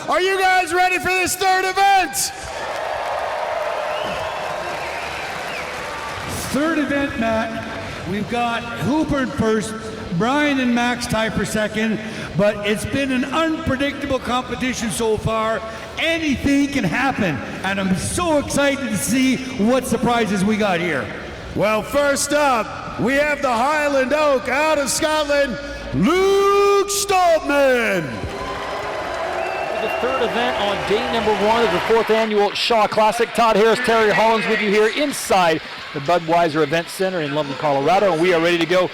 Are you guys ready for this third event? Third event, Matt. We've got Hooper in first, Brian and Max tied for second, but it's been an unpredictable competition so far. Anything can happen, and I'm so excited to see what surprises we got here. Well, first up, we have the Highland Oak out of Scotland, Luke Stoltman. The third event on day number 1 of the 4th annual Shaw Classic. Todd Harris, Terry Hollins with you here inside the Budweiser Event Center in Loveland, Colorado, and we are ready to go.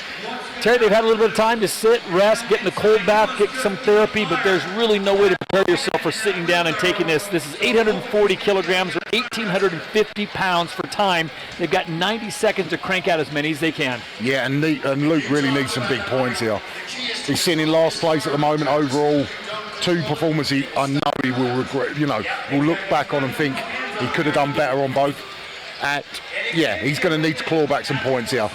Terry, they've had a little bit of time to sit, rest, get in the cold bath, get some therapy, but there's really no way to prepare yourself for sitting down and taking this. This is 840 kilograms or 1,850 pounds for time. They've got 90 seconds to crank out as many as they can. Yeah, and Luke really needs some big points here. He's sitting in last place at the moment overall. 2 performances I know he will regret, will look back on and think he could have done better on both. He's going to need to claw back some points here.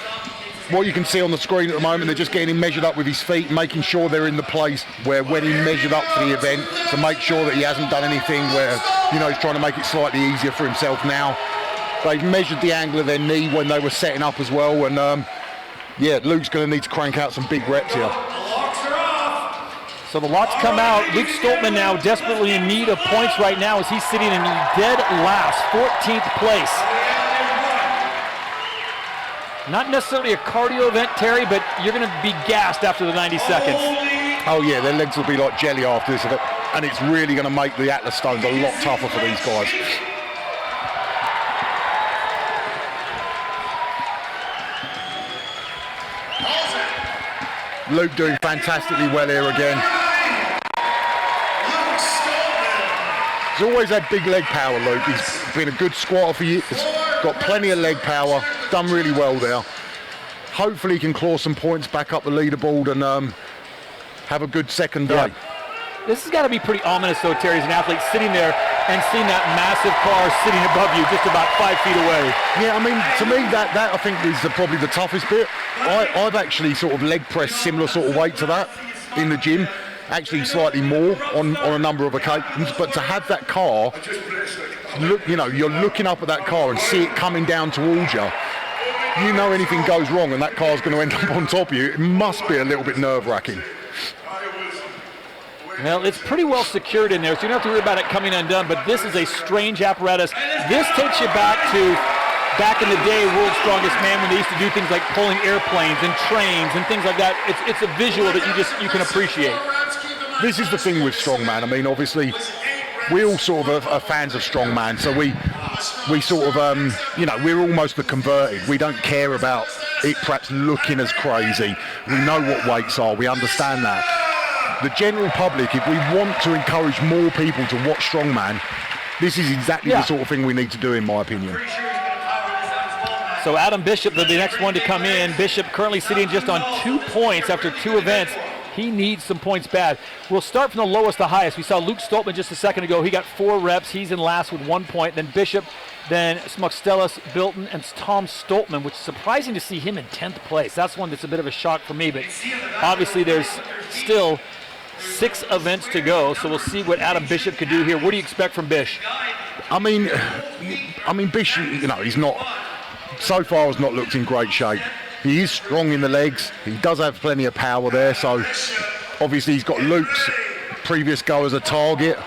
What you can see on the screen at the moment, they're just getting him measured up with his feet, making sure they're in the place where when he measured up for the event, to make sure that he hasn't done anything where, he's trying to make it slightly easier for himself now. They've measured the angle of their knee when they were setting up as well, and Luke's going to need to crank out some big reps here. So the locks come out. Luke Stoltman now desperately in need of points right now as he's sitting in dead last, 14th place. Not necessarily a cardio event, Terry, but you're going to be gassed after the 90 seconds. Oh yeah, their legs will be like jelly after this event, and it's really going to make the Atlas stones a lot tougher for these guys. Luke doing fantastically well here again. He's always had big leg power, Luke. He's been a good squatter for years, got plenty of leg power, done really well there. Hopefully he can claw some points back up the leaderboard and have a good second day. Yeah. This has got to be pretty ominous though, Terry, as an athlete sitting there and seeing that massive car sitting above you just about 5 feet away. Yeah, I mean, to me, that I think is probably the toughest bit. I've actually sort of leg pressed similar sort of weight to that in the gym, actually slightly more on a number of occasions, but to have that car, you're looking up at that car and see it coming down towards you, anything goes wrong and that car's going to end up on top of you, it must be a little bit nerve-wracking. Well, it's pretty well secured in there, so you don't have to worry about it coming undone, but this is a strange apparatus. This takes you back in the day, World's Strongest Man, when they used to do things like pulling airplanes and trains and things like that. It's a visual that you can appreciate. This is the thing with strongman. I mean, obviously, we all sort of are fans of strongman, so we sort of, we're almost the converted. We don't care about it perhaps looking as crazy. We know what weights are. We understand that. The general public, if we want to encourage more people to watch strongman, this is exactly the sort of thing we need to do, in my opinion. So Adam Bishop, the next one to come in. Bishop currently sitting just on 2 points after 2 events. He needs some points bad. We'll start from the lowest to highest. We saw Luke Stoltman just a second ago. He got 4 reps. He's in last with 1 point. Then Bishop, then Smuckstellis, Bilton, and Tom Stoltman, which is surprising to see him in 10th place. That's one that's a bit of a shock for me, but obviously there's still 6 events to go, so we'll see what Adam Bishop could do here. What do you expect from Bish? I mean, Bish, he's not, so far has not looked in great shape. He is strong in the legs. He does have plenty of power there, so obviously he's got Luke's previous go as a target.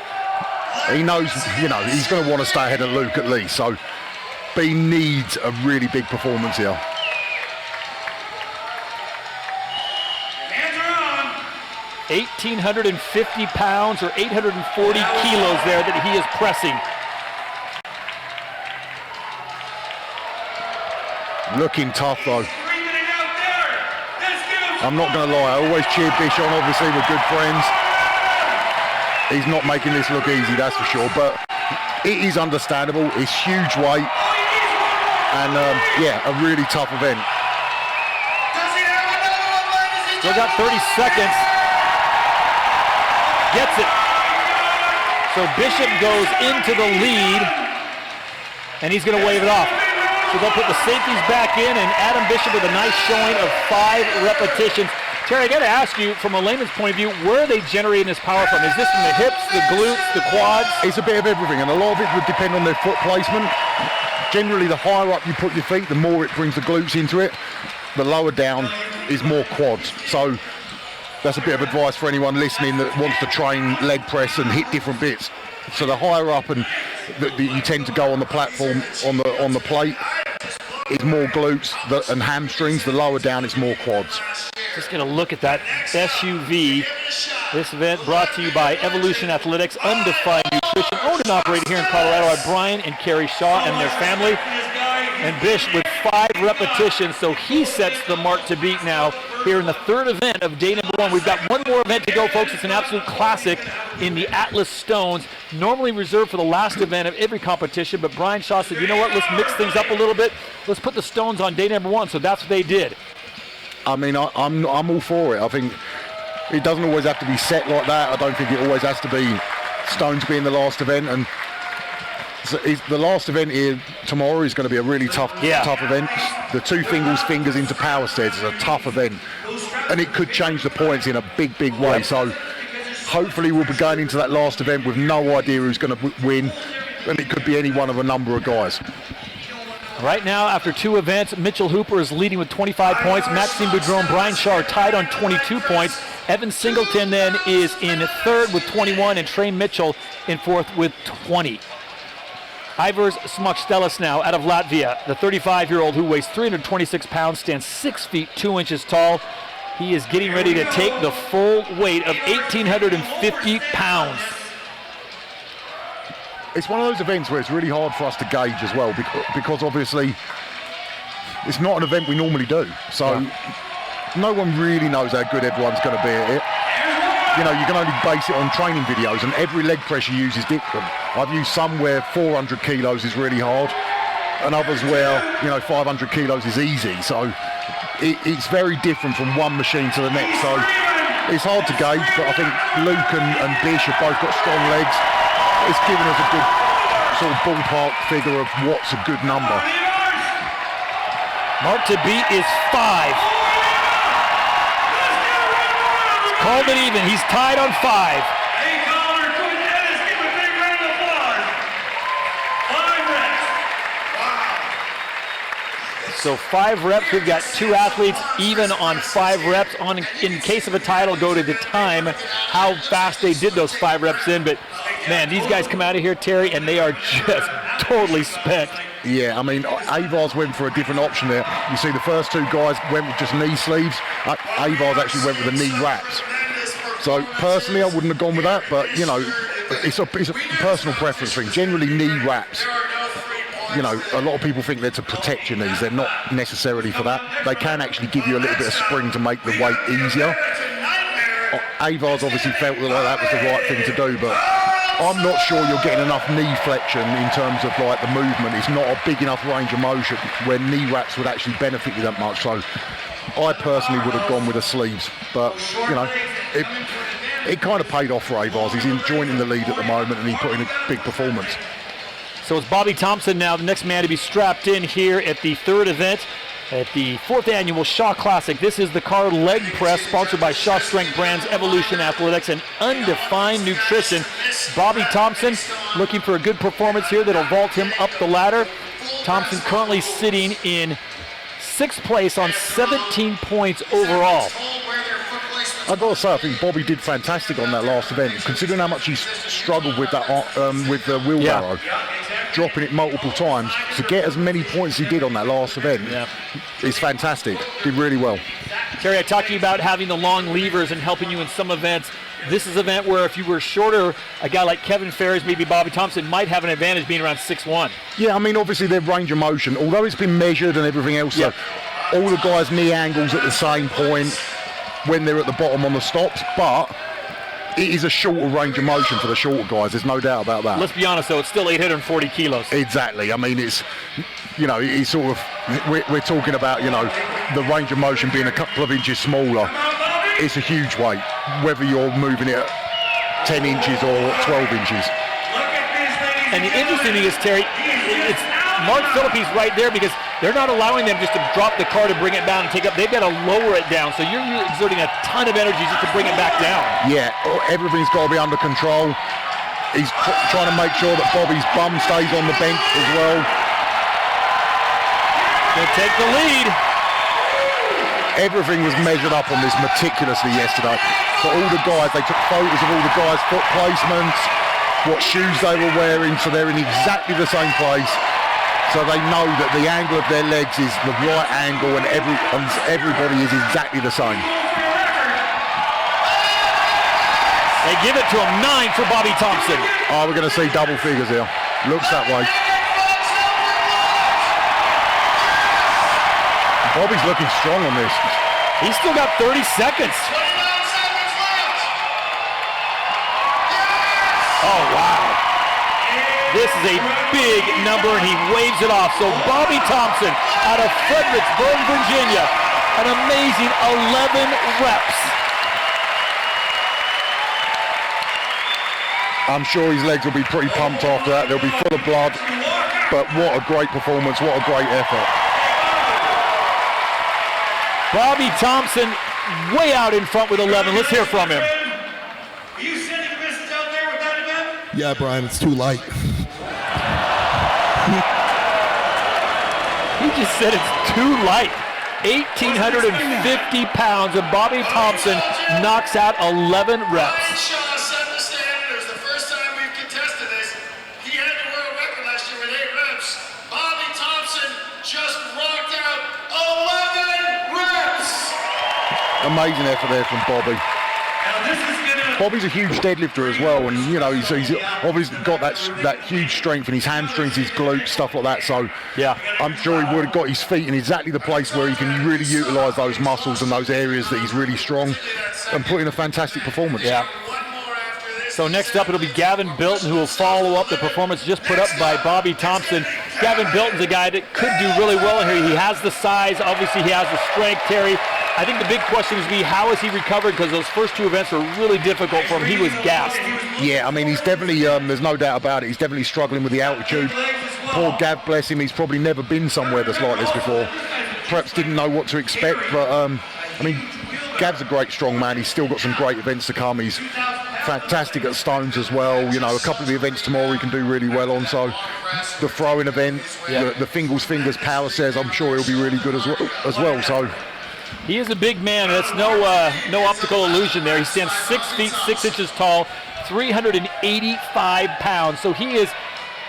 He knows, he's going to want to stay ahead of Luke at least, so B needs a really big performance here. 1,850 pounds or 840 kilos there that he is pressing. Looking tough though. I'm not going to lie, I always cheer Bish on, obviously we're good friends. He's not making this look easy, that's for sure, but it is understandable. It's huge weight and a really tough event. Still got 30 seconds. Gets it. So Bishop goes into the lead, and he's going to wave it off. So they'll put the safeties back in, and Adam Bishop with a nice showing of 5 repetitions. Terry, I got to ask you, from a layman's point of view, where are they generating this power from? Is this from the hips, the glutes, the quads? It's a bit of everything, and a lot of it would depend on their foot placement. Generally, the higher up you put your feet, the more it brings the glutes into it. The lower down is more quads. So that's a bit of advice for anyone listening that wants to train leg press and hit different bits. So the higher up and you tend to go on the platform, on the plate, is more glutes and hamstrings. The lower down is more quads. Just going to look at that SUV. This event brought to you by Evolution Athletics, Undefined Nutrition, owned and operated here in Colorado by Brian and Carrie Shaw and their family. And Bish with 5 repetitions, so he sets the mark to beat now here in the third event of day number 1. We've got one more event to go, folks. It's an absolute classic in the Atlas Stones, normally reserved for the last event of every competition, but Brian Shaw said, you know what, let's mix things up a little bit. Let's put the Stones on day number 1, so that's what they did. I mean, I'm all for it. I think it doesn't always have to be set like that. I don't think it always has to be Stones being the last event. And so the last event here tomorrow is going to be a really tough event. The 2 fingers into power steads is a tough event, and it could change the points in a big way. Yep. So hopefully we'll be going into that last event with no idea who's going to win, and it could be any one of a number of guys. Right now, after 2 events, Mitchell Hooper is leading with 25 points. Maxime Boudreau, Brian Shaw are tied on 22 points. Evan Singleton then is in 3rd with 21, and Trey Mitchell in 4th with 20. Ivers Smakstelis now out of Latvia, the 35-year-old who weighs 326 pounds, stands 6 feet 2 inches tall. He is getting ready to take the full weight of 1,850 pounds. It's one of those events where it's really hard for us to gauge as well, because obviously it's not an event we normally do. So no one really knows how good everyone's going to be at it. You know, you can only base it on training videos, and every leg press you use is different. I've used some where 400 kilos is really hard, and others where, 500 kilos is easy. So it's very different from one machine to the next. So it's hard to gauge, but I think Luke and Bish have both got strong legs. It's given us a good sort of ballpark figure of what's a good number. Mark to beat is 5. Called it even. He's tied on 5. Hey, Connor, Quinn Dennis, give a big round of applause. 5 reps. Wow. So 5 reps. We've got 2 athletes even on 5 reps. In case of a title, go to the time, how fast they did those 5 reps in. But man, these guys come out of here, Terry, and they are just totally spent. Yeah, I mean, Avars went for a different option there. You see the first 2 guys went with just knee sleeves. Avars actually went with the knee wraps. So personally, I wouldn't have gone with that, but it's a personal preference thing. Generally, knee wraps, a lot of people think they're to protect your knees. They're not necessarily for that. They can actually give you a little bit of spring to make the weight easier. Avars obviously felt like that was the right thing to do, but I'm not sure you're getting enough knee flexion in terms of like the movement. It's not a big enough range of motion where knee wraps would actually benefit you that much. So I personally would have gone with the sleeves, but it kind of paid off for Avars. He's joining the lead at the moment, and he put in a big performance. So it's Bobby Thompson now, the next man to be strapped in here at the 3rd event at the 4th annual Shaw Classic. This is the car leg press, sponsored by Shaw Strength Brands, Evolution Athletics, and Undefined Nutrition. Bobby Thompson looking for a good performance here that'll vault him up the ladder. Thompson currently sitting in 6th place on 17 points overall. I've got to say, I think Bobby did fantastic on that last event, considering how much he struggled with that with the wheelbarrow, dropping it multiple times. To get as many points as he did on that last event is fantastic. Did really well. Terry, I talked to you about having the long levers and helping you in some events. This is an event where if you were shorter, a guy like Kevin Ferris, maybe Bobby Thompson, might have an advantage being around 6'1". Yeah, I mean, obviously their range of motion, although it's been measured and everything else, so all the guys' knee angles at the same point when they're at the bottom on the stops, but it is a shorter range of motion for the shorter guys. There's no doubt about that. Let's be honest, though, it's still 840 kilos. Exactly. I mean, it's sort of, we're talking about, the range of motion being a couple of inches smaller. It's a huge weight, whether you're moving it 10 inches or 12 inches. And the interesting thing is, Terry, it's Mark Philippe's right there, because they're not allowing them just to drop the car to bring it down and take up. They've got to lower it down. So you're exerting a ton of energy just to bring it back down. Yeah, everything's got to be under control. He's trying to make sure that Bobby's bum stays on the bench as well. They'll take the lead. Everything was measured up on this meticulously yesterday. For all the guys, they took photos of all the guys' foot placements, what shoes they were wearing, so they're in exactly the same place. So they know that the angle of their legs is the right angle and everybody is exactly the same. They give it to him, 9 for Bobby Thompson. Oh, we're going to see double figures here. Looks that way. Bobby's looking strong on this. He's still got 30 seconds. Oh, wow. This is a big number, and he waves it off. So Bobby Thompson out of Fredericksburg, Virginia, an amazing 11 reps. I'm sure his legs will be pretty pumped after that. They'll be full of blood. But what a great performance. What a great effort. Bobby Thompson way out in front with 11. Let's hear from him. Are you sending a message out there with that event? Yeah, Brian, it's too light. He just said it's too light. 1,850 pounds, and Bobby Thompson knocks out 11 reps. Shaw set the standard. It was the first time we've contested this. He had the world record last year with 8 reps. Bobby Thompson just rocked out 11 reps. Amazing effort there from Bobby. Now this is gonna. Bobby's a huge deadlifter as well, and you know he's obviously got that huge strength in his hamstrings, his glutes, stuff like that. So Yeah. I'm sure he would have got his feet in exactly the place where he can really utilise those muscles and those areas that he's really strong, and put in a fantastic performance. Yeah. One more after this. So next up, it'll be Gavin Bilton, who will follow up the performance just put up by Bobby Thompson. Gavin Bilton's a guy that could do really well here. He has the size. Obviously, he has the strength, Terry. I think the big question is how has he recovered, because those first 2 events were really difficult for him. He was gassed. Yeah, I mean, he's definitely, there's no doubt about it, he's definitely struggling with the altitude. Poor Gav, bless him, he's probably never been somewhere that's like this before. Perhaps didn't know what to expect, but, I mean, Gav's a great strong man. He's still got some great events to come. He's fantastic at Stones as well. You know, a couple of the events tomorrow he can do really well on. So the throwing event, the fingers power says, I'm sure he'll be really good as well. So He is a big man. That's no optical illusion there. He stands 6 feet 6 inches tall, 385 pounds. So he is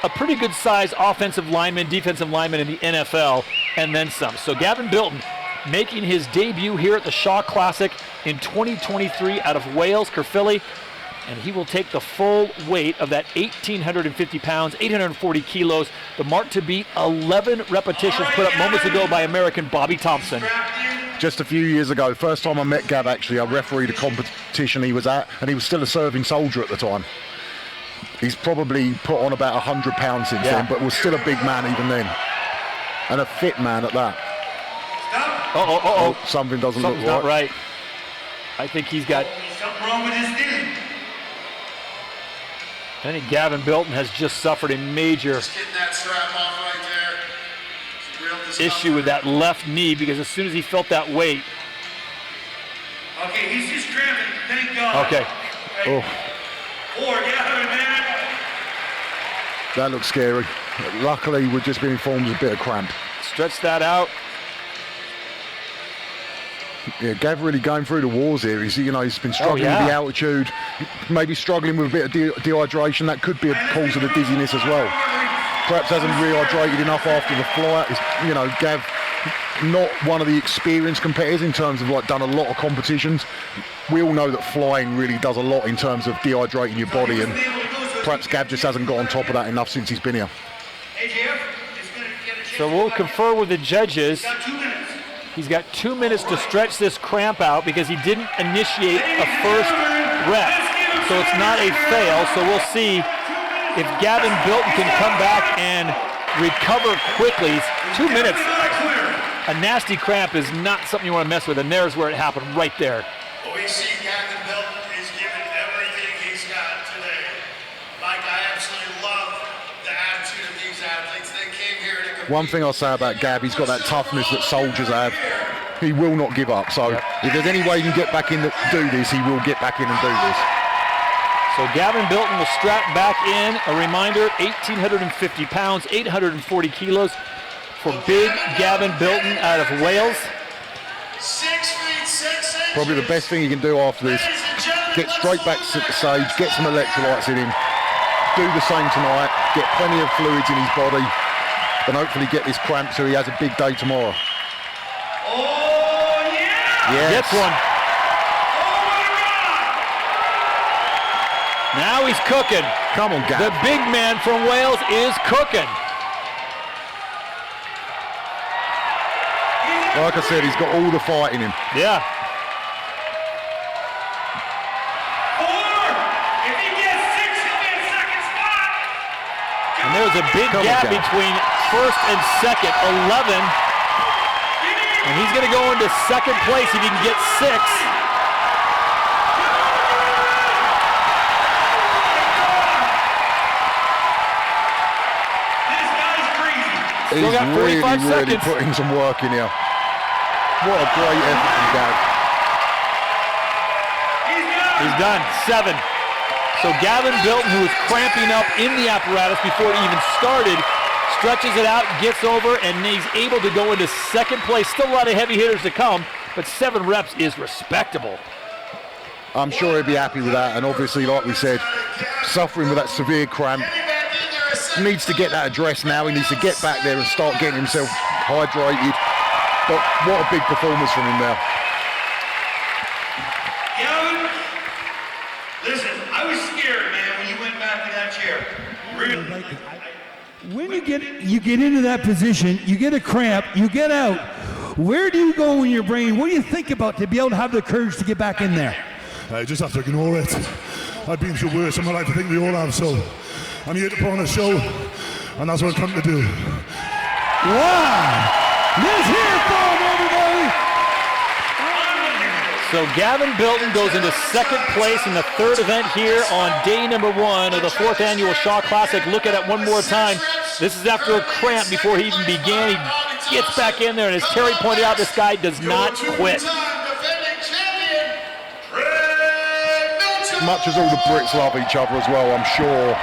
a pretty good sized offensive lineman, defensive lineman in the NFL, and then some. So Gavin Bilton making his debut here at the Shaw Classic in 2023 out of Wales, Caerphilly, and he will take the full weight of that 1,850 pounds, 840 kilos, the mark to beat 11 repetitions put up moments ago by American Bobby Thompson. just a few years ago, first time I met Gav, actually, I refereed a competition he was at, and he was still a serving soldier at the time. He's probably put on about 100 pounds since then, but was still a big man even then. And a fit man at that. Something doesn't look right. Not right. I think he's got... Something wrong with his knee. I think Gavin Bilton has just suffered a major Just getting that strap off right there. It's a real discomfort. issue with that left knee, because as soon as he felt that weight... Okay, he's just cramping. Thank God. Okay. Oh, Or Gavin, man. that looks scary. Luckily, we've just been informed there's a bit of cramp. Stretch that out. Yeah, Gav really going through the wars here. He's been struggling with the altitude, maybe struggling with a bit of dehydration. That could be a cause of the dizziness as well. Perhaps hasn't rehydrated enough after the flight. Gav, not one of the experienced competitors in terms of done a lot of competitions. We all know that flying really does a lot in terms of dehydrating your body, and perhaps Gav just hasn't got on top of that enough since he's been here. AJF is going to get a chance. So we'll confer with the judges. Got 2 minutes. He's got 2 minutes to stretch this cramp out because he didn't initiate a first rep. So it's not a fail. So we'll see if Gavin Bilton can come back and recover quickly. 2 minutes. A nasty cramp is not something you want to mess with, and there's where it happened, right there. Well, we see Gavin Bilton is giving everything he's got today. Like, I absolutely love the attitude of these athletes. They came here to compete. One thing I'll say about Gab, he's got that toughness that soldiers have. He will not give up. So if there's any way he can get back in to do this, he will get back in and do this. So Gavin Bilton will strap back in. A reminder, 1,850 pounds, 840 kilos for big Gavin Bilton out of Wales. 6 feet 6 inches. Probably the best thing he can do after this, get straight back to the stage, get some electrolytes in him, do the same tonight, get plenty of fluids in his body, and hopefully get this cramp so he has a big day tomorrow. Oh, yeah! Yes. Gets one. Oh, my God! Now he's cooking. Come on, The Gab. big man from Wales is cooking. Like I said, he's got all the fight in him. Yeah. 4. If he gets 6, he'll be in second spot. And there's a big Come on, gap Gab. between first and second, 11. And he's going to go into second place if he can get 6. This guy's crazy. Still He's got 45 really seconds. putting some work in here. What a great effort from Gab. He's got He's done. 7. So Gavin Bilton, who was cramping up in the apparatus before it even started, stretches it out, gets over, and he's able to go into second place. Still a lot of heavy hitters to come, but 7 reps is respectable. I'm sure he'll be happy with that. And obviously, like we said, suffering with that severe cramp, needs to get that addressed now. He needs to get back there and start getting himself hydrated. But what a big performance from him there. Gavin, listen, I was scared, man, when you went back to that chair. Really. When you get into that position, you get a cramp, you get out. Where do you go in your brain? What do you think about to be able to have the courage to get back in there? I just have to ignore it. I've been through worse in my life, I think we all have, so I'm here to put on a show, and that's what I've come to do. Wow! Let's hear it for him, everybody! So Gavin Bilton goes into second place in the third event here on day number 1 of the 4th annual Shaw Classic. Look at it one more time. This is after a cramp before he even began. He gets back in there, and as Terry pointed out, this guy does not quit. Defending champion, Trey Milton. Much as all the Brits love each other as well, I'm sure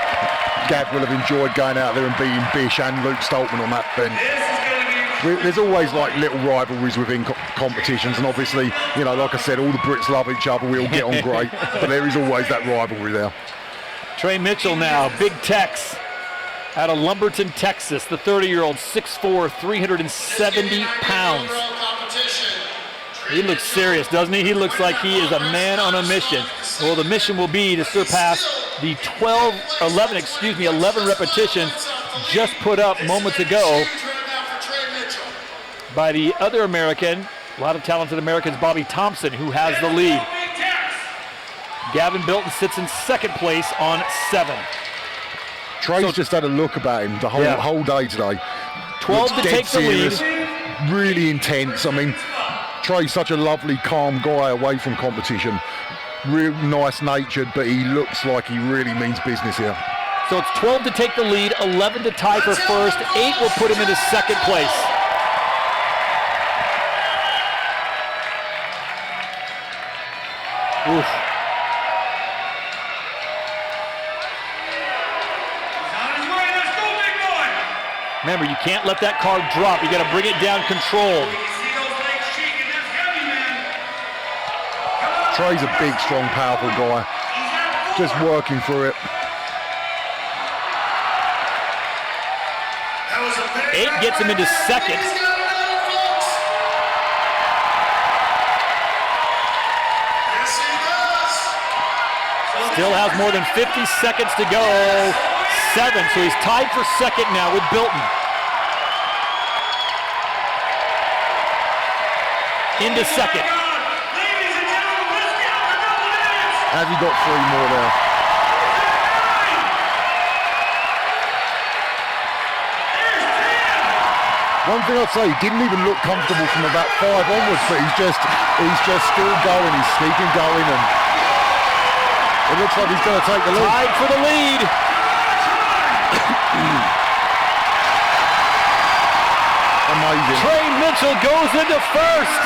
Gab will have enjoyed going out there and beating Bish and Luke Stoltman on that bench. This is going to be There's always like little rivalries within competitions, and obviously, you know, like I said, all the Brits love each other, we all get on great, but there is always that rivalry there. Trey Mitchell now, Big Tex, out of Lumberton, Texas, the 30-year-old, 6'4", 370 pounds. He looks serious, doesn't he? He looks like he is a man on a mission. Well, the mission will be to surpass the 11 repetitions just put up moments ago by the other American, a lot of talented Americans, Bobby Thompson, who has the lead. Gavin Bilton sits in second place on 7. Trey's just had a look about him the whole day today. 12 to Looks take the dead lead. serious, really intense. I mean, Trey's such a lovely, calm guy away from competition. Real nice natured, but he looks like he really means business here. So it's 12 to take the lead, 11 to tie for first, 8 will put him into second place. Oof. He's on his way. Let's go, big boy. Remember, you can't let that card drop. You got to bring it down controlled. You see those legs shaking. That's heavy, man. Trey's a big, strong, powerful guy. He's at 4. Just working through it. That was a big 8 gets him into second. He's got it now, folks. Yes, he does. Still has more than 50 seconds to go. 7, so he's tied for second now with Bilton. Into second. Ladies and gentlemen, let's get up to double digits. Has he got 3 more there? One thing I'd say, he didn't even look comfortable from about 5 onwards, but he's just still going. He's keeping going, and it looks like he's going to take the lead. Tied for the lead. Mitchell goes into first.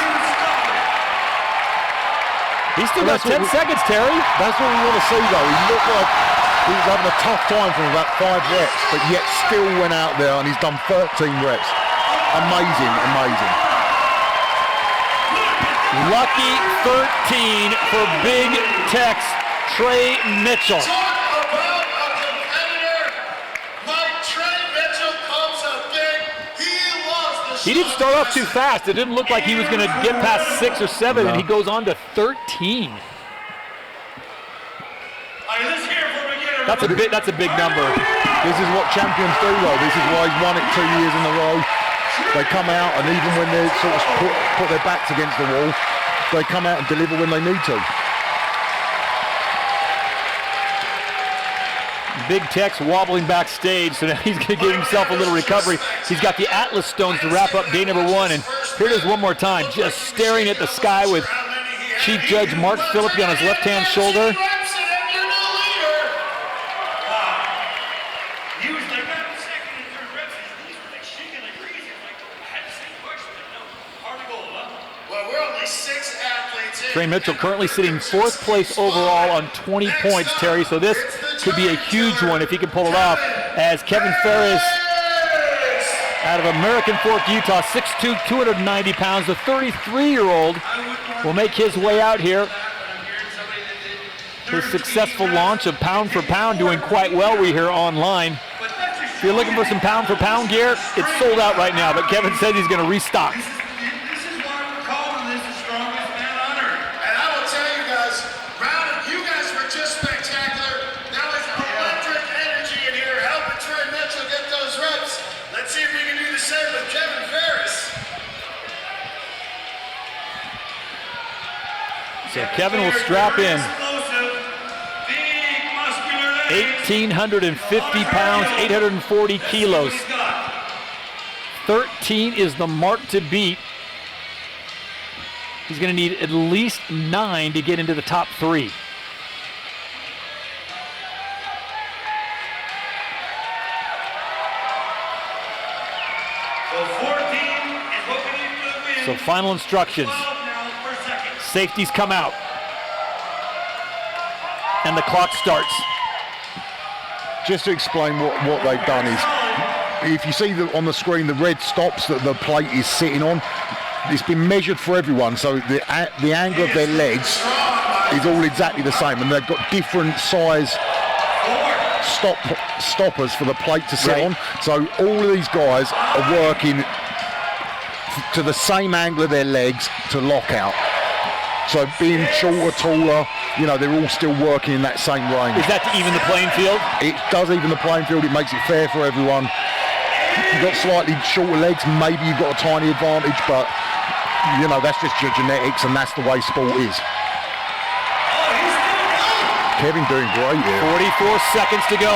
He's still got 10 seconds, Terry. That's what we want to see, though. He looked like he was having a tough time for about 5 reps, but yet still went out there and he's done 13 reps. Amazing, amazing. Lucky 13 for Big Tex Trey Mitchell. Talk about a competitor. Like Trey Mitchell comes up big. He loves the He didn't start off too fast. It didn't look like he was going to get past 6 or 7, and he goes on to 13. Let's hear it for beginner. That's a big number. This is what champions do, though. This is why he's won it 2 years in a row. They come out, and even when they sort of put their backs against the wall, they come out and deliver when they need to. Big Tex wobbling backstage, so now he's going to give himself a little recovery. He's got the Atlas stones to wrap up day number 1, and here it is one more time, just staring at the sky with Chief Judge Mark Philippi on his left-hand shoulder. He was like that in second and third reps. His knees were like shaking like crazy. Like, I had the same question, but no. Hard to go, huh? Well, we're only 6 athletes in. Trey Mitchell currently sitting 4th place overall on 20 points, Terry, so this could be a huge one if he can pull it off, as Kevin Ferris out of American Fork, Utah, 6'2", 290 pounds, the 33-year-old will make his way out here. His successful launch of Pound for Pound doing quite well, we hear online. If you're looking for some Pound for Pound gear, it's sold out right now, but Kevin said he's going to restock. This is why we're calling this the strongest man on earth. And I will tell you guys, you guys were just spectacular. That was electric energy in here helping Trey Mitchell get those reps. Let's see if we can do the same with Kevin Ferris. So Kevin will strap in. Explosive, big, muscular legs. 1,850 pounds, 840 kilos. He's got. 13 is the mark to beat. He's going to need at least 9 to get into the top 3. So 14 is what we need for the win. So final instructions. 12 now per second. Safeties come out. And the clock starts. Just to explain what they've done is, if you see on the screen the red stops that the plate is sitting on, it's been measured for everyone, so the angle of their legs is all exactly the same, and they've got different size stoppers for the plate to sit on. So all of these guys are working to the same angle of their legs to lock out. So being shorter, taller, you know, they're all still working in that same range. Is that to even the playing field? It does even the playing field. It makes it fair for everyone. You've got slightly shorter legs, maybe you've got a tiny advantage, but you know, that's just your genetics and that's the way sport is. Kevin doing great here. 44 seconds to go.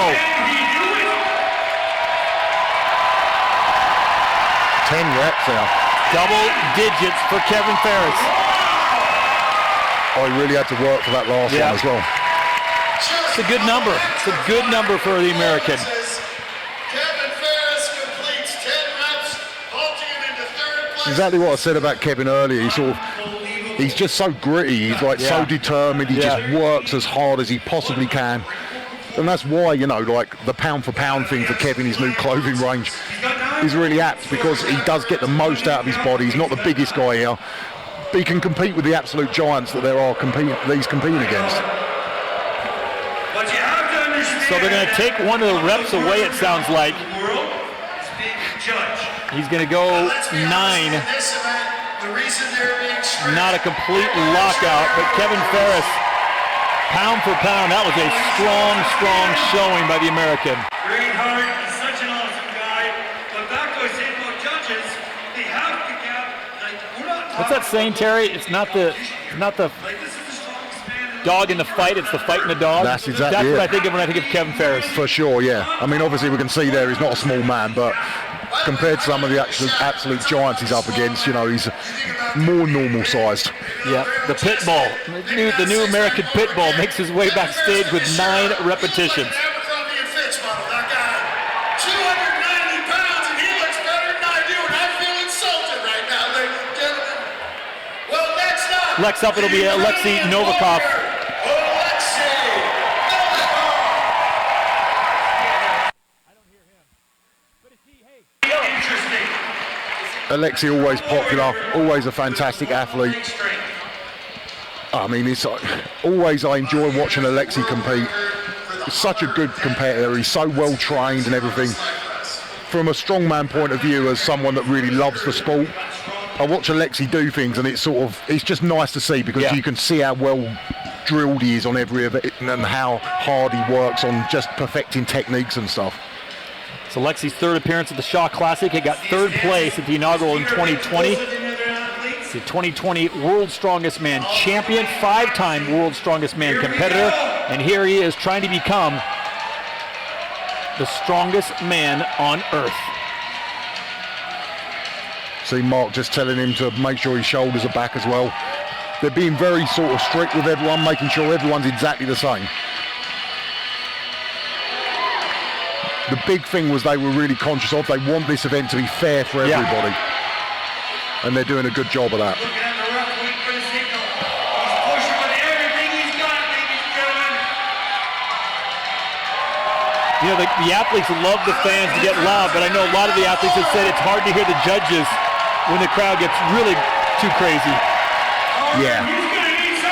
10 reps now. Double digits for Kevin Ferris. Oh, he really had to work for that last one as well. It's a good number. It's a good number for the American. Kevin Ferris completes 10 reps, vaulting him into third place. Exactly what I said about Kevin earlier. He's just so gritty. He's like so determined. He just works as hard as he possibly can. And that's why, you know, like the pound for pound thing for Kevin, his new clothing range, is really apt because he does get the most out of his body. He's not the biggest guy here, but he can compete with the absolute giants that there are competing against. So they're going to take one of the reps away, it sounds like. He's going to go 9. Not a complete lockout, but Kevin Ferris, pound for pound, that was a strong showing by the American. Great heart, he's such an awesome guy. But back to what I was saying about judges, they have to get, like, we're not What's that saying, Terry? It's not the like, this is the strongest man in the dog in the fight, it's the fight in the dog. That's exactly That's what it. I think of when I think of Kevin Ferris. For sure, yeah. I mean, obviously we can see there he's not a small man, but compared to some of the absolute giants he's up against, you know, he's more normal sized. Yeah, the pit bull, the new American pit bull makes his way backstage with 9 repetitions. Abercrombie and Fitch model, that guy. 290 pounds and he looks better than I do, and I feel insulted right now, Next up, it'll be Alexei Novikov. Alexei always popular, always a fantastic athlete. I mean, it's always I enjoy watching Alexei compete. He's such a good competitor. He's so well trained and everything. From a strongman point of view, as someone that really loves the sport, I watch Alexei do things, and it's just nice to see, because you can see how well drilled he is on every event and how hard he works on just perfecting techniques and stuff. It's Alexei's third appearance at the Shaw Classic. He got third place at the inaugural in 2020. He's the 2020 World's Strongest Man champion, 5-time World's Strongest Man competitor, and here he is trying to become the strongest man on earth. See Mark just telling him to make sure his shoulders are back as well. They're being very sort of strict with everyone, making sure everyone's exactly the same. The big thing was they were really conscious of, they want this event to be fair for everybody. And they're doing a good job of that. Looking at the ref, waiting for the signal. He's pushing with everything he's got, ladies and gentlemen. You know, the athletes love the fans to get loud, but I know a lot of the athletes have said it's hard to hear the judges when the crowd gets really too crazy. Yeah,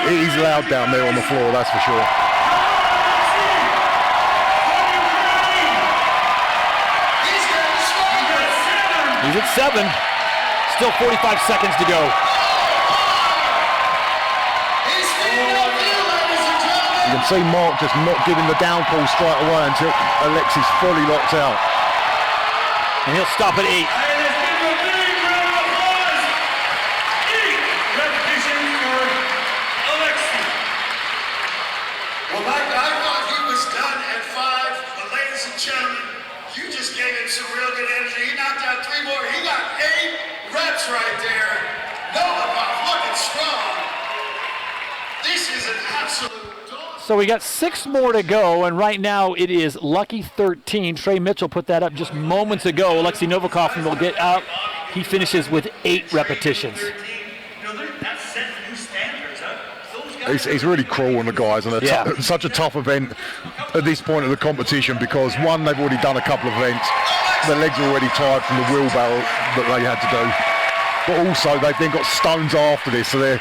he's loud down there on the floor, that's for sure. He's at 7. Still 45 seconds to go. You can see Mark just not giving the downfall straight away until Alexei's fully locked out. And he'll stop at 8. Let's give him a big round of applause. 8 repetitions for Alexei. Well, Mike, I thought he was done at 5, but ladies and gentlemen, you just gave him some real good energy. He knocked out 3 more. He got 8 reps right there. Novikov looking strong. This is an absolute dog. So we got 6 more to go, and right now it is lucky 13. Trey Mitchell put that up just moments ago. Alexei Novikov will get out. He finishes with 8 repetitions. That's setting new standards, huh? It's really cruel on the guys, and such a tough event at this point of the competition, because one, they've already done a couple of events. Their legs are already tired from the wheelbarrow that they had to do. But also they've then got stones after this, so they're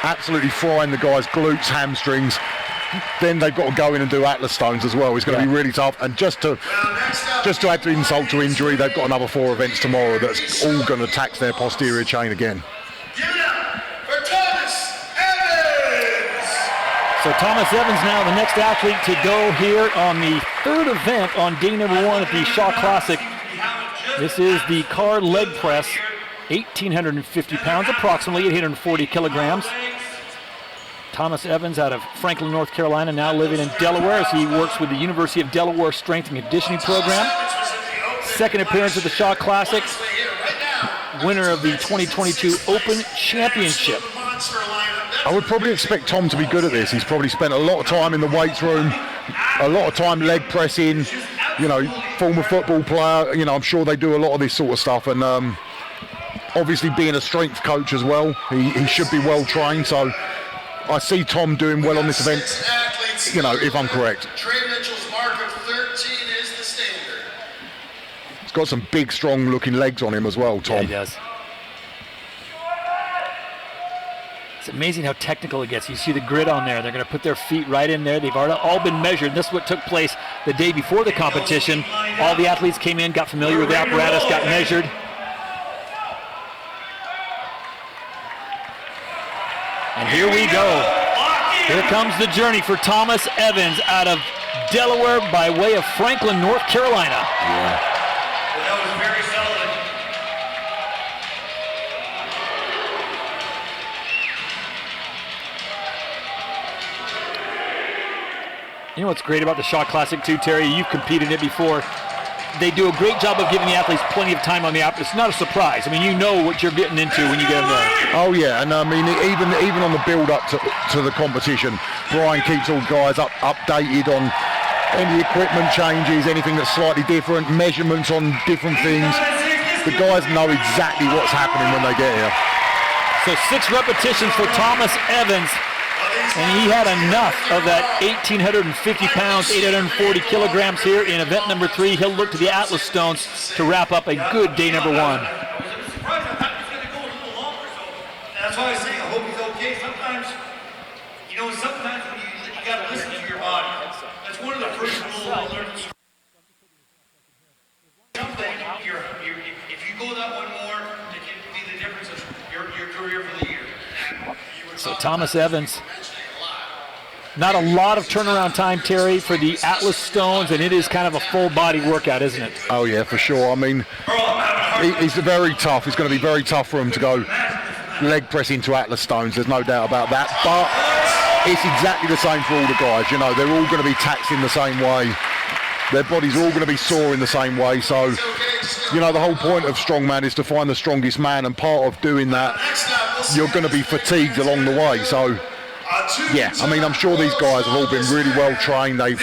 absolutely frying the guys' glutes, hamstrings. Then they've got to go in and do Atlas stones as well. It's going to be really tough. And just to add insult to injury, they've got another 4 events tomorrow that's all going to tax their posterior chain again. Give it up for Thomas Evans. So Thomas Evans now the next athlete to go here on the 3rd event on day number 1 at the Shaw Classic. This is the car leg press, 1,850 pounds, approximately 840 kilograms. Thomas Evans out of Franklin, North Carolina, now living in Delaware as he works with the University of Delaware Strength and Conditioning Program. 2nd appearance at the Shaw Classic, winner of the 2022 Open Championship. I would probably expect Tom to be good at this. He's probably spent a lot of time in the weights room, a lot of time leg pressing, you know, former football player. You know, I'm sure they do a lot of this sort of stuff. And obviously being a strength coach as well, he should be well trained. So I see Tom doing well on this event, you know, if I'm correct. Trey Mitchell's mark of 13 is the standard. He's got some big, strong looking legs on him as well, Tom. Yeah, he does. It's amazing how technical it gets. You see the grid on there. They're going to put their feet right in there. They've already all been measured. This is what took place the day before the competition. All the athletes came in, got familiar with the apparatus, got measured. And here we go. Here comes the journey for Thomas Evans out of Delaware by way of Franklin, North Carolina. That was very solid. You know what's great about the Shaw Classic too, Terry? You've competed in it before. They do a great job of giving the athletes plenty of time on the app. It's not a surprise. I mean, you know what you're getting into when you get them there. Oh yeah, and I mean, even on the build-up to the competition, Brian keeps all guys updated on any equipment changes, anything that's slightly different, measurements on different things. The guys know exactly what's happening when they get here. So 6 repetitions for Thomas Evans, and he had enough of that 1,850 pounds, 840 kilograms here in event number 3. He'll look to the Atlas Stones to wrap up a good day number 1. That's why I say I hope he's okay. Sometimes when you got to listen to your body. That's one of the first rules I learned. Something, if you go that one more, it can be the difference of your career for the year. So Thomas Evans, not a lot of turnaround time, Terry, for the Atlas Stones, and it is kind of a full body workout, isn't it? Oh yeah, for sure. I mean, he's very tough. It's going to be very tough for him to go leg press into Atlas Stones. There's no doubt about that. But it's exactly the same for all the guys. You know, they're all going to be taxed in the same way. Their bodies are all going to be sore in the same way. So, you know, the whole point of strongman is to find the strongest man, and part of doing that, you're going to be fatigued along the way. So, yeah, I mean, I'm sure these guys have all been really well trained. They've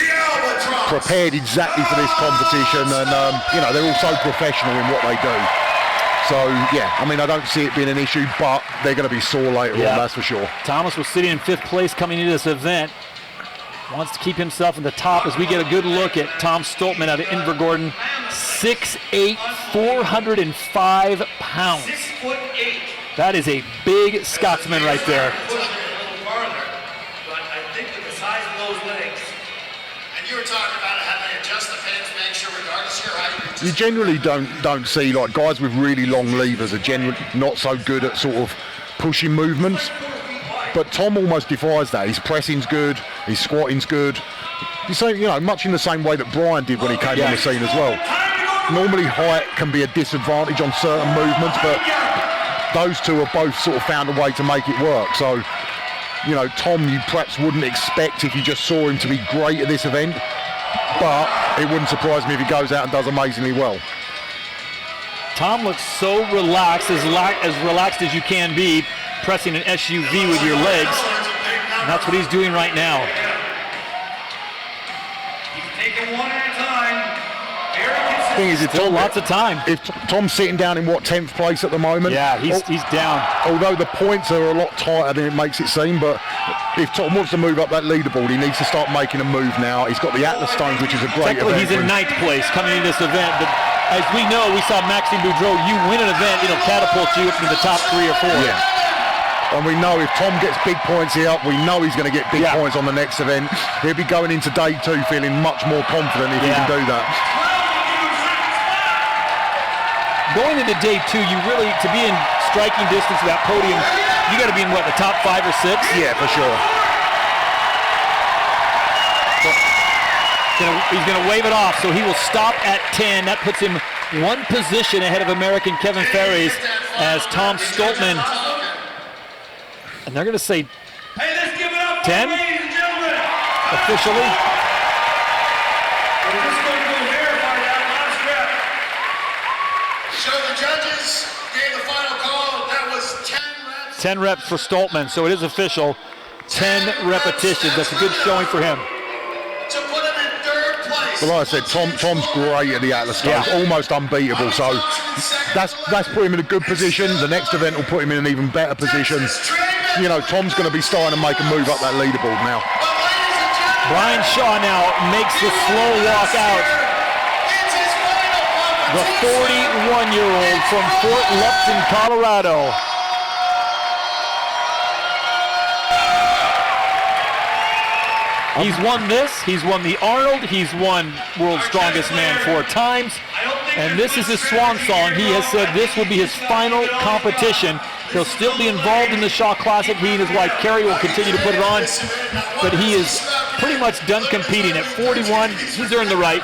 prepared exactly for this competition, and, you know, they're all so professional in what they do. So, yeah, I mean, I don't see it being an issue, but they're going to be sore later on, that's for sure. Thomas was sitting in 5th place coming into this event. Wants to keep himself in the top as we get a good look at Tom Stoltman out of Invergordon. 6'8", 405 pounds. 6'8". That is a big Scotsman right there. Push it a little farther, but I think with the size of those legs. And you were talking about having to adjust the pants, make sure regardless of your height. You generally don't see, like, guys with really long levers are generally not so good at sort of pushing movements. But Tom almost defies that. His pressing's good, his squatting's good. You know, much in the same way that Brian did when he came on the scene as well. Normally height can be a disadvantage on certain movements, but those two have both sort of found a way to make it work. So, you know, Tom you perhaps wouldn't expect if you just saw him to be great at this event, but it wouldn't surprise me if he goes out and does amazingly well. Tom looks so relaxed, as relaxed as you can be, pressing an SUV with your legs. And that's what he's doing right now. He's taking one at a time. Very consistent. Thing is, Still lots of time. If Tom's sitting down in 10th place at the moment. Yeah, he's down. Although the points are a lot tighter than it makes it seem, but if Tom wants to move up that leaderboard, he needs to start making a move now. He's got the Atlas Stones, which is a great Technically, event. he's in 9th place coming into this event, but as we know, we saw Maxime Boudreau, you win an event, it'll catapult you into the top 3 or 4. Yeah. And we know if Tom gets big points here, we know he's going to get big points on the next event. He'll be going into day 2 feeling much more confident if he can do that. Going into day 2, you really, to be in striking distance of that podium, you got to be in what, the top 5 or 6? Yeah, for sure. He's going to wave it off, so he will stop at 10. That puts him 1 position ahead of American Kevin Ferries as Tom Stoltman. And they're going to say Hey, let's give it up 10 for ladies and gentlemen. officially. We're just going to go verify that last rep. So the judges gave the final call. That was 10 reps. 10 reps for Stoltman, so it is official. 10 repetitions. That's a good showing for him. To put him in 3rd place. But like I said, Tom's great at the Atlas Stones, almost unbeatable. So that's put him in a good position. The next event will put him in an even better position. You know, Tom's going to be starting to make a move up that leaderboard now. Brian Shaw now makes the slow walk out. The 41-year-old from Fort Lupton, Colorado. He's won this, he's won the Arnold, he's won World's Strongest Man 4 times, and this is his swan song. He has said this will be his final competition. He'll still be involved in the Shaw Classic. He and his wife Carrie will continue to put it on, but he is pretty much done competing. At 41, he's earned the right.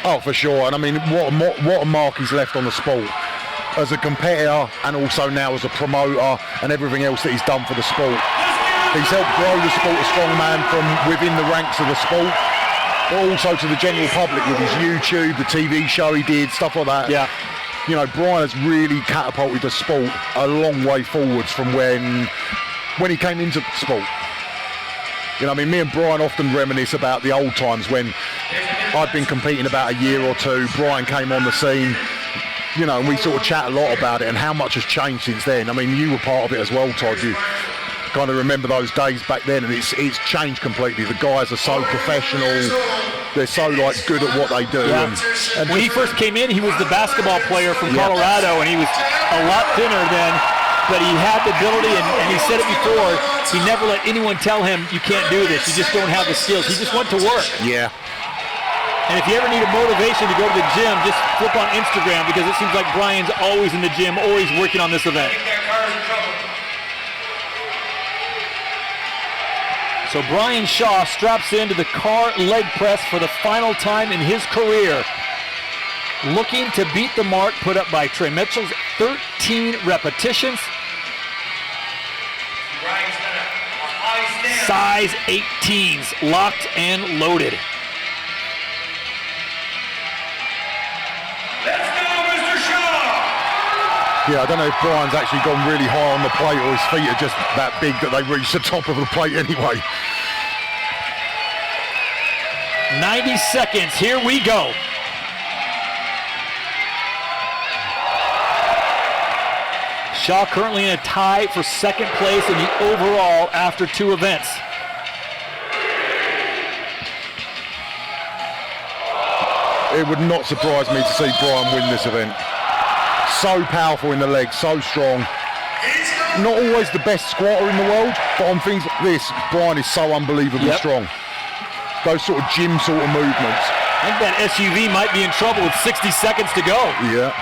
Oh, for sure. And I mean, what a mark he's left on the sport as a competitor, and also now as a promoter, and everything else that he's done for the sport. He's helped grow the sport of strongman from within the ranks of the sport, but also to the general public with his YouTube, the TV show he did, stuff like that. Yeah. You know, Brian has really catapulted the sport a long way forwards from when he came into the sport. You know, I mean, me and Brian often reminisce about the old times when I'd been competing about a year or 2. Brian came on the scene. you know, and we sort of chat a lot about it and how much has changed since then. I mean, you were part of it as well, Todd. You kind of remember those days back then, and it's changed completely. The guys are so professional. They're so like good at what they do. Yeah. And when he first came in, he was the basketball player from Colorado, and he was a lot thinner then, but he had the ability, and he said it before, he never let anyone tell him, you can't do this, you just don't have the skills. He just went to work. Yeah. And if you ever need a motivation to go to the gym, just flip on Instagram, because it seems like Brian's always in the gym, always working on this event. So Brian Shaw straps into the car leg press for the final time in his career, looking to beat the mark put up by Trey Mitchell's 13 repetitions. Size 18s, locked and loaded. Let's go, Mr. Shaw! Yeah, I don't know if Brian's actually gone really high on the plate or his feet are just that big that they reach the top of the plate anyway. 90 seconds, here we go. Shaw currently in a tie for second place in the overall after 2 events. It would not surprise me to see Brian win this event. So powerful in the legs, so strong. Not always the best squatter in the world, but on things like this, Brian is so unbelievably strong. Those sort of gym sort of movements. I think that SUV might be in trouble with 60 seconds to go. Yeah.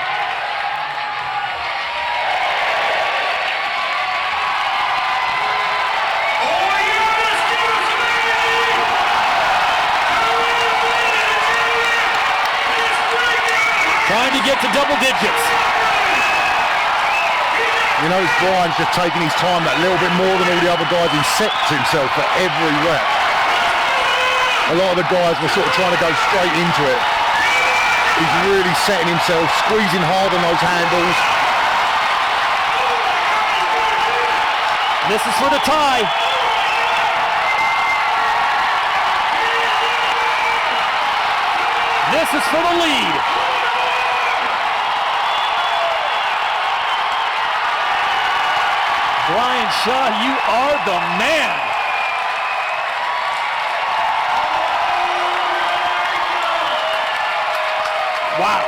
Trying to get to double digits. You know, Brian's just taking his time that little bit more than all the other guys. He sets himself for every rep. A lot of the guys were sort of trying to go straight into it. He's really setting himself, squeezing hard on those handles. This is for the tie. This is for the lead. Brian Shaw, you are the man. Wow.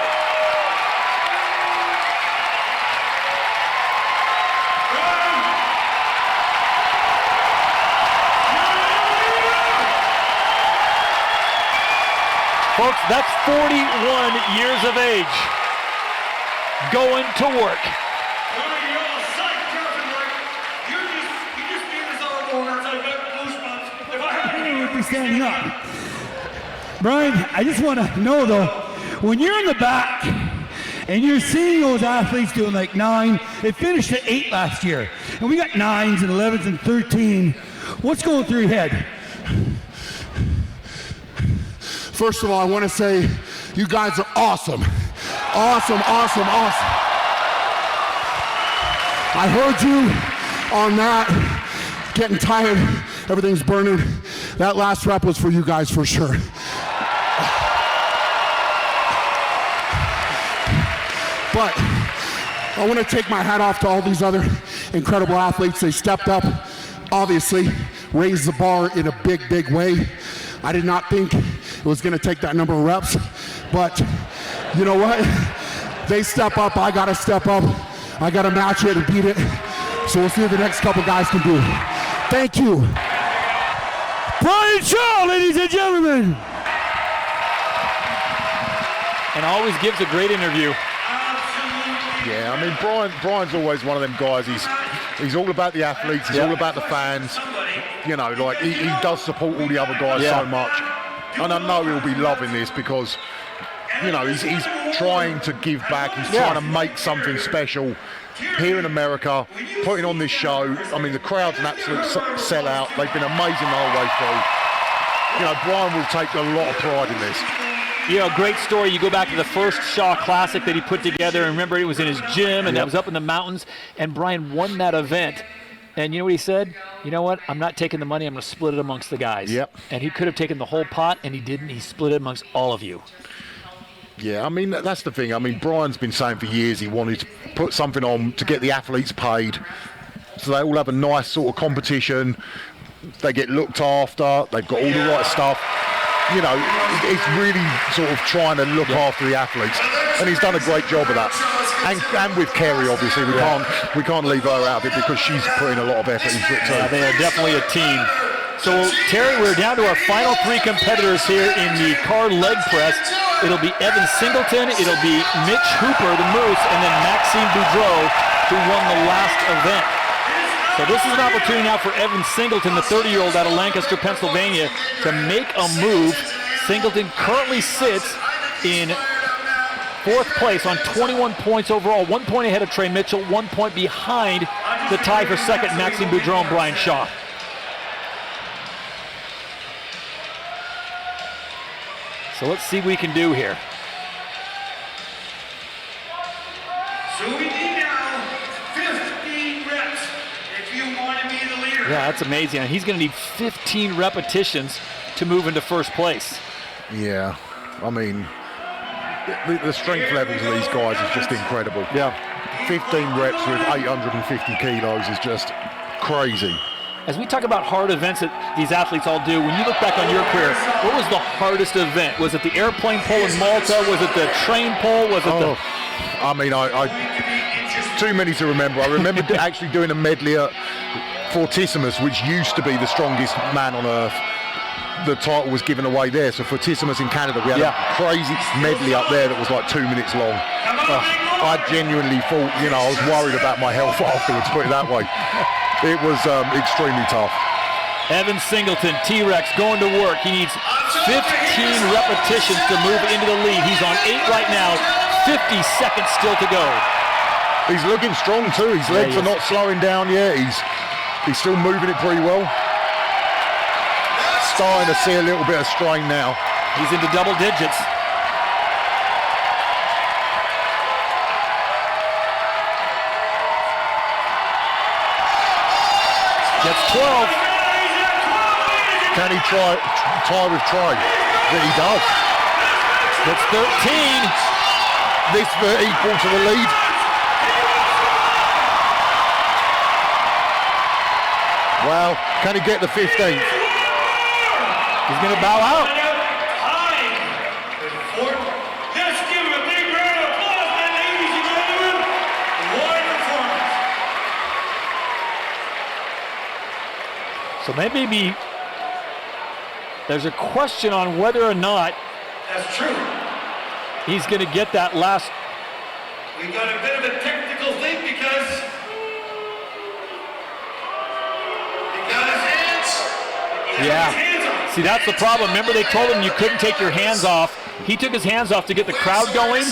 Folks, that's 41 years of age going to work. Standing up. Brian, I just want to know though, when you're in the back and you're seeing those athletes doing like 9, they finished at 8 last year, and we got 9s and 11s and 13. What's going through your head? First of all, I want to say you guys are awesome. Awesome, awesome, awesome. I heard you on that, getting tired, everything's burning. That last rep was for you guys for sure. But I want to take my hat off to all these other incredible athletes. They stepped up, obviously, raised the bar in a big, big way. I did not think it was going to take that number of reps, but you know what? They step up, I got to step up. I got to match it and beat it. So we'll see what the next couple guys can do. Thank you. Brian Shaw, ladies and gentlemen. And always gives a great interview. Yeah, I mean, Brian's always one of them guys. He's all about the athletes. He's all about the fans. You know, like he does support all the other guys so much. And I know he'll be loving this because, you know, he's trying to give back. He's trying to make something special here in America, putting on this show. I mean, the crowd's an absolute sellout. They've been amazing the whole way through. You know, Brian will take a lot of pride in this. You know, great story. You go back to the first Shaw Classic that he put together, and remember it was in his gym, and that was up in the mountains, and Brian won that event. And you know what he said? You know what? I'm not taking the money. I'm going to split it amongst the guys. Yep. And he could have taken the whole pot, and he didn't. He split it amongst all of you. Yeah, I mean, that's the thing. I mean, Brian's been saying for years he wanted to put something on to get the athletes paid so they all have a nice sort of competition. They get looked after. They've got all the right stuff. You know, it's really sort of trying to look after the athletes. And he's done a great job of that. And with Kerry, obviously, we can't leave her out of it because she's putting a lot of effort into it too. Yeah, they are definitely a team. So, Terry, we're down to our final 3 competitors here in the car leg press. It'll be Evan Singleton, it'll be Mitch Hooper, the Moose, and then Maxime Boudreau, who won the last event. So this is an opportunity now for Evan Singleton, the 30-year-old out of Lancaster, Pennsylvania, to make a move. Singleton currently sits in 4th place on 21 points overall, 1 point ahead of Trey Mitchell, 1 point behind the tie for second, Maxime Boudreau and Brian Shaw. So let's see what we can do here. So we need now 15 reps if you want to be the leader. Yeah, that's amazing. And he's going to need 15 repetitions to move into first place. Yeah, I mean, the strength levels of these guys is just incredible. Yeah. 15 reps with 850 kilos is just crazy. As we talk about hard events that these athletes all do, when you look back on your career, what was the hardest event? Was it the airplane pole in Malta? Was it the train pole? Was it I mean, I too many to remember. I remember actually doing a medley at Fortissimus, which used to be the strongest man on earth. The title was given away there. So Fortissimus in Canada, we had a crazy medley up there that was like 2 minutes long. I genuinely thought, you know, I was worried about my health afterwards, put it that way. It was extremely tough. Evan Singleton, T-Rex, going to work. He needs 15 repetitions to move into the lead. He's on 8 right now, 50 seconds still to go. He's looking strong too. His legs are not slowing down yet. He's still moving it pretty well. Starting to see a little bit of strain now. He's into double digits. Gets 12. Can he tie with Trey? That he does. Gets 13. This equal to the lead. Well, can he get the 15th? He's going to bow out. Let's give him a big round of applause, ladies and gentlemen. What a performance. So maybe there's a question on whether or not That's true. he's going to get that last. We got a bit of a technical thing because he got his hands. He had his hands on. See, that's the problem. Remember, they told him you couldn't take your hands off. He took his hands off to get the crowd going.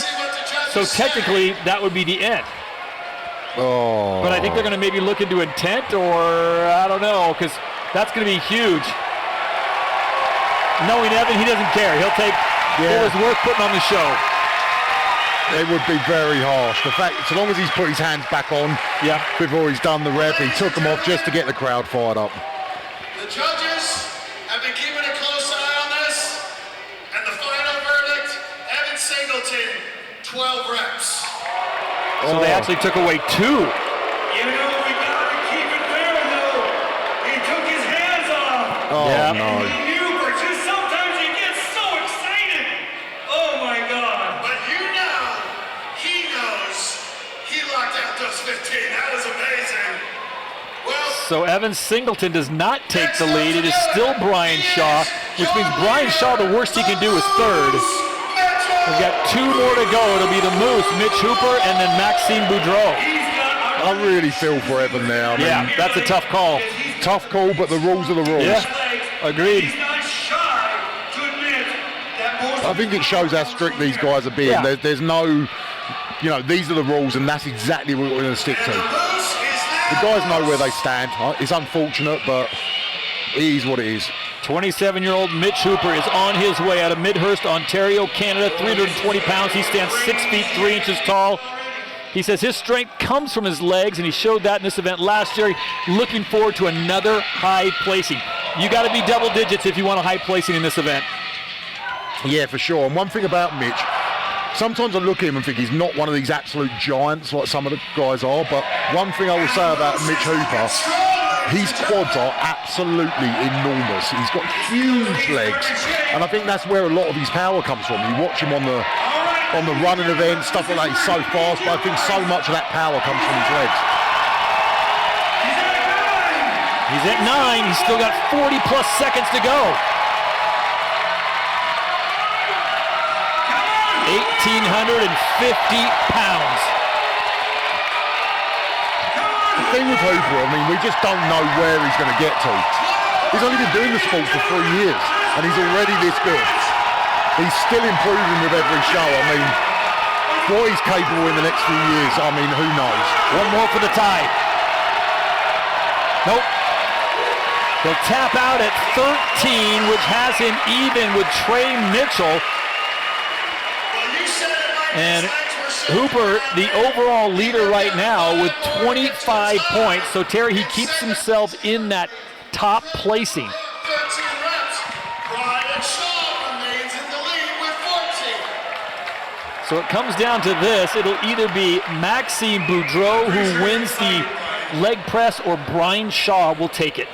So technically, that would be the end. Oh. But I think they're going to maybe look into intent, or I don't know, because that's going to be huge. Knowing Evan, he doesn't care. He'll take what was worth putting on the show. It would be very harsh. The fact, so long as he's put his hands back on before he's done the rep, he took them off just to get the crowd fired up. The judges have been keeping a close eye on this, and the final verdict, Evan Singleton, 12 reps. So they actually took away 2. You know, we gotta keep it fair, though. He took his hands off. Oh, Yeah. no. He knew, but just sometimes he gets so excited. Oh, my God. But you know, he knows he locked out those 15. That was amazing. Well, So Evan Singleton does not take the lead. It is still Brian Shaw, which means Brian Shaw, the worst he can do is 3rd. We've got 2 more to go. It'll be the Moose, Mitch Hooper, and then Maxime Boudreau. I really feel for Evan now. I mean, That's a tough call. tough call, but the rules are the rules. Yeah, agreed. He's not shy to admit that most I think it shows how strict these guys are being. Yeah. There's no, you know, these are the rules, and that's exactly what we're going to stick to. The guys know where they stand. It's unfortunate, but it is what it is. 27-year-old Mitch Hooper is on his way out of Midhurst, Ontario, Canada, 320 pounds. He stands 6 feet 3 inches tall. He says his strength comes from his legs, and he showed that in this event last year. Looking forward to another high placing. You got to be double digits if you want a high placing in this event. Yeah, for sure. And one thing about Mitch, sometimes I look at him and think he's not one of these absolute giants like some of the guys are, but one thing I will say about Mitch Hooper, his quads are absolutely enormous. He's got huge legs, and I think that's where a lot of his power comes from. You watch him on the running events, stuff like that, he's so fast, but I think so much of that power comes from his legs. He's at 9. He's still got 40 plus seconds to go. 1,850 pounds. The thing with Hooper, I mean, we just don't know where he's going to get to. He's only been doing the sport for 3 years, and he's already this good. He's still improving with every show. I mean, what he's capable in the next few years, I mean, who knows? One more for the tie. Nope. He'll tap out at 13, which has him even with Trey Mitchell. And Hooper, the overall leader right now with 25 points. So Terry, he keeps himself in that top placing. 13 reps. Brian Shaw remains in the lead with 14. So it comes down to this. It'll either be Maxime Boudreau who wins the leg press, or Brian Shaw will take it.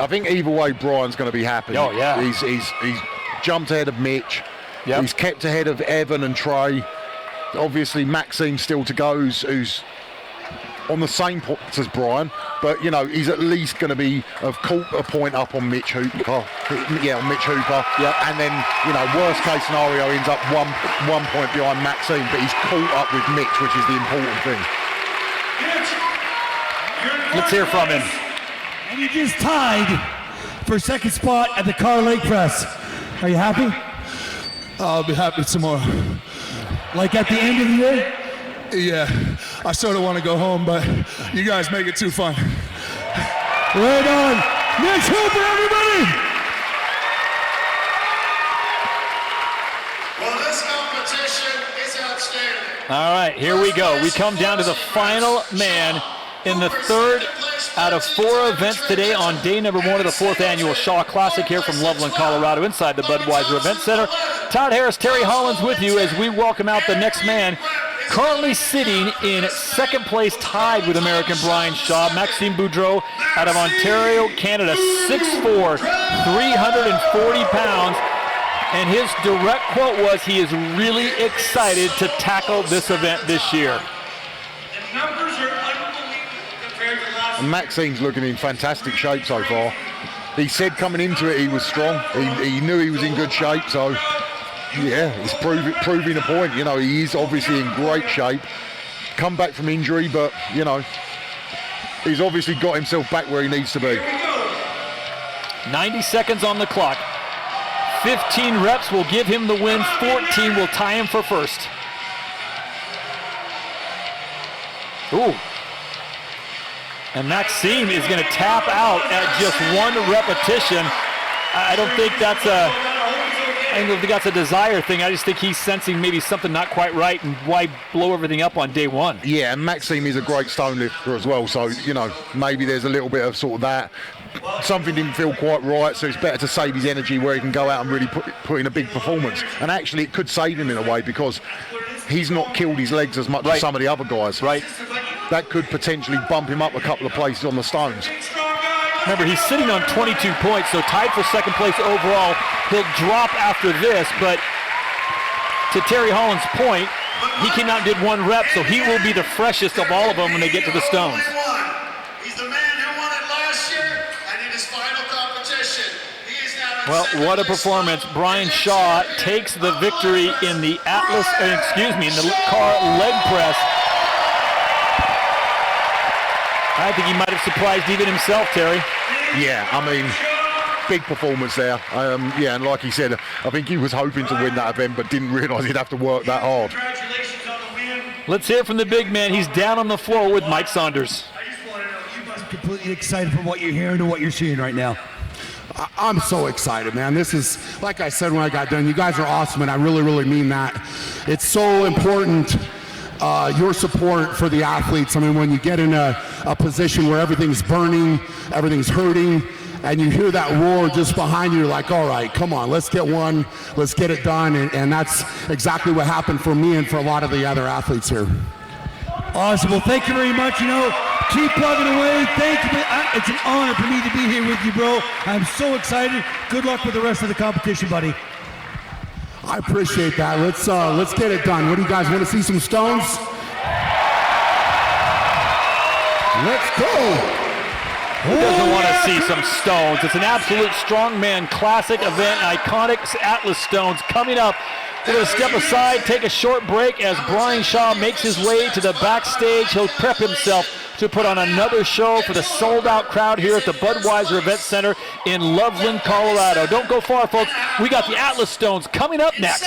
I think either way, Brian's going to be happy. Oh, yeah. He's jumped ahead of Mitch. Yep. He's kept ahead of Evan and Trey. Obviously, Maxime still to go, who's on the same points as Brian, but you know he's at least going to be a point up on Mitch Hooper. Yeah, on Mitch Hooper. Yep. And then worst case scenario ends up one point behind Maxime, but he's caught up with Mitch, which is the important thing. Let's hear from him. And he just tied for second spot at the car leg press. Are you happy? I'll be happy tomorrow. Like at the end of the year? Yeah, I sort of want to go home, but you guys make it too fun. Right on. Mitch Hooper, everybody! Well, this competition is outstanding. All right, here we go. We come down to the final man in the third out of 4 events today on day number 1 of the 4th annual Shaw Classic here from Loveland, Colorado, inside the Budweiser Event Center. Todd Harris, Terry Hollins with you as we welcome out the next man, currently sitting in second place, tied with American Brian Shaw, Maxime Boudreau out of Ontario, Canada, 6'4", 340 pounds. And his direct quote was he is really excited to tackle this event this year. The numbers are unbelievable compared to last And Maxime's looking in fantastic shape so far. He said coming into it he was strong. He knew he was in good shape, so yeah, he's proving a point. You know, he is obviously in great shape. Come back from injury, but you know, he's obviously got himself back where he needs to be. 90 seconds on the clock. 15 reps will give him the win. 14 will tie him for first. Ooh. And Maxime is going to tap out at just 1 repetition. I don't think that's a desire thing. I just think he's sensing maybe something not quite right, and why blow everything up on day 1? Yeah, and Maxime is a great stone lifter as well, so you know, maybe there's a little bit of sort of that. Something didn't feel quite right, so it's better to save his energy where he can go out and really put in a big performance. And actually it could save him in a way, because he's not killed his legs as much as some of the other guys. Right. That could potentially bump him up a couple of places on the stones. Remember, he's sitting on 22 points, so tied for second place overall. He'll drop after this, but to Terry Holland's point, he came out and did 1 rep, so he will be the freshest of all of them when they get to the stones. He's the man who won it last year, and in his final competition, he is now in Well, second what a place. performance. Brian Shaw takes the victory in the in the car leg press. I think he might have surprised even himself, Terry. Yeah, I mean, big performance there. Yeah, and like he said, I think he was hoping to win that event, but didn't realise he'd have to work that hard. Congratulations on the win. Let's hear from the big man. He's down on the floor with Mike Saunders. I just want to know, you must Completely excited for what you're hearing and what you're seeing right now. I'm so excited, man. This is, like I said when I got done, you guys are awesome, and I really, really mean that. It's so important, your support for the athletes. I mean, when you get in a position where everything's burning, everything's hurting, and you hear that roar just behind you, you're like, all right, come on, let's get one, let's get it done. And that's exactly what happened for me and for a lot of the other athletes here. Awesome. Well, thank you very much. Keep plugging away. Thank you. It's an honor for me to be here with you, bro. I'm so excited. Good luck with the rest of the competition, buddy. I appreciate that. Let's get it done. What do you guys want to see? Some stones? Let's go. Who doesn't want to see some stones? It's an absolute strongman classic event, iconic Atlas stones coming up. We're going to step aside, take a short break as Brian Shaw makes his way to the backstage. He'll prep himself to put on another show for the sold-out crowd here at the Budweiser Event Center in Loveland, Colorado. Don't go far, folks. We got the Atlas Stones coming up next.